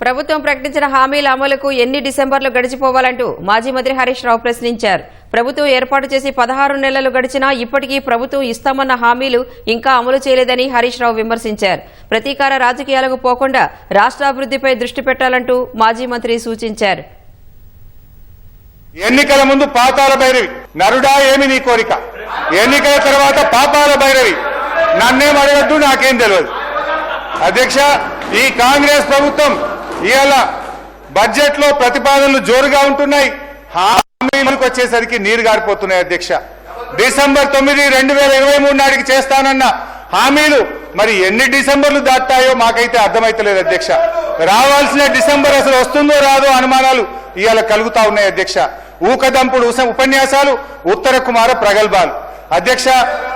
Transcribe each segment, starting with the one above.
ప్రభుత్వం ప్రకటించిన హామీల అమలుకు ఎన్ని డిసెంబర్లు గడిచిపోవాలంటూ మాజీ మంత్రి హరీష్ రావు ప్రశ్నించారు. ప్రభుత్వం ఏర్పాటు చేసి 16 నెలలు గడిచినా ఇప్పటికీ ప్రభుత్వం ఇస్తామన్న హామీలు ఇంకా అమలు చేయలేదని హరీష్ రావు విమర్శించారు. ప్రతీకార రాజకీయాలకు పోకుండా రాష్ట్ర అభివృద్ధిపై దృష్టి పెట్టాలంటూ మాజీ మంత్రి సూచించారు. ఎన్నికల ముందు పాతాల భైరవి, నరుడా ఏమి నీ కోరిక, ఎన్నికల తర్వాత పాతాల భైరవి, నన్నేం అడగద్దు నాకేం తెలియదు. అధ్యక్ష, ఈ కాంగ్రెస్ ప్రభుత్వం ఇవాళ బడ్జెట్ లో ప్రతిపాదనలు జోరుగా ఉంటున్నాయి, హామీలకు వచ్చేసరికి నీరు గారిపోతున్నాయి. అధ్యక్ష, డిసెంబర్ 9, 2023 నాటికి చేస్తానన్న హామీలు మరి ఎన్ని డిసెంబర్లు దాటాయో మాకైతే అర్థమైతలేదు. అధ్యక్ష, రావాల్సిన డిసెంబర్ అసలు వస్తుందో రాదో అనుమానాలు ఇవాళ కలుగుతా ఉన్నాయి. అధ్యక్ష, ఊకదంపుడు ఉపన్యాసాలు, ఉత్తర కుమార ప్రగల్భాలు. అధ్యక్ష,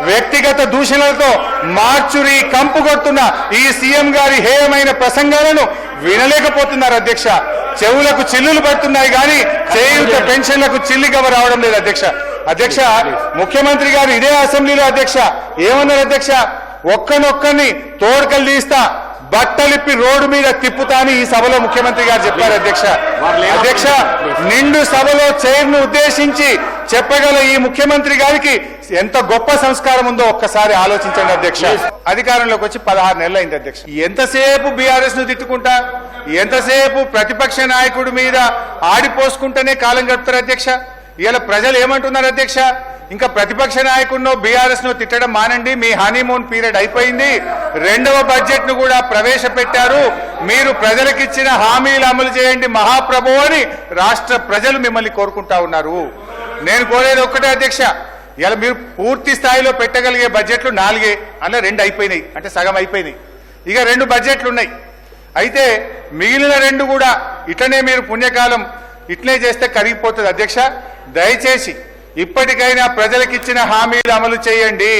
వ్యక్తిగత దూషణలతో మార్చురి కంపు కొడుతున్న ఈ సీఎం గారి హేయమైన ప్రసంగాలను వినలేకపోతున్నారు. అధ్యక్ష, చెవులకు చిల్లులు పడుతున్నాయి కానీ చేయూత పెన్షన్లకు చిల్లిగవ రావడం లేదు. అధ్యక్ష, ముఖ్యమంత్రి గారు ఇదే అసెంబ్లీలో అధ్యక్ష ఏమన్నారు? అధ్యక్ష, ఒక్కనొక్కరిని తోడుకలు తీస్తా, బట్టలిప్పి రోడ్డు మీద తిప్పుతా అని ఈ సభలో ముఖ్యమంత్రి గారు చెప్పారు. అధ్యక్ష, నిండు సభలో చైర్ను ఉద్దేశించి చెప్పగల ఈ ముఖ్యమంత్రి గారికి ఎంత గొప్ప సంస్కారం ఉందో ఒక్కసారి ఆలోచించండి. అధ్యక్ష, అధికారంలోకి వచ్చి 16 నెలలు అయింది. అధ్యక్ష, ఎంతసేపు బీఆర్ఎస్ ను తిట్టుకుంటా, ఎంతసేపు ప్రతిపక్ష నాయకుడి మీద ఆడిపోసుకుంటేనే కాలం గడుపుతారు. అధ్యక్ష, ఇవాళ ప్రజలు ఏమంటున్నారు? అధ్యక్ష, ఇంకా ప్రతిపక్ష నాయకుడినో బీఆర్ఎస్ ను తిట్టడం మానండి, మీ హనీమూన్ పీరియడ్ అయిపోయింది, 2వ బడ్జెట్ ను కూడా ప్రవేశపెట్టారు, మీరు ప్రజలకిచ్చిన హామీలు అమలు చేయండి మహాప్రభు అని రాష్ట్ర ప్రజలు మిమ్మల్ని కోరుకుంటా ఉన్నారు. నేను కోరేది ఒక్కటే అధ్యక్ష, ఇలా మీరు పూర్తి స్థాయిలో పెట్టగలిగే బడ్జెట్లు 4, అలా 2 అయిపోయినాయి, అంటే సగం అయిపోయినాయి. ఇక 2 బడ్జెట్లు ఉన్నాయి. అయితే మిగిలిన 2 కూడా ఇట్లనే మీరు పుణ్యకాలం ఇట్లే చేస్తే కరిగిపోతుంది. అధ్యక్ష, దయచేసి ఇప్పటికైనా ప్రజలకిచ్చిన హామీలు అమలు చేయండి.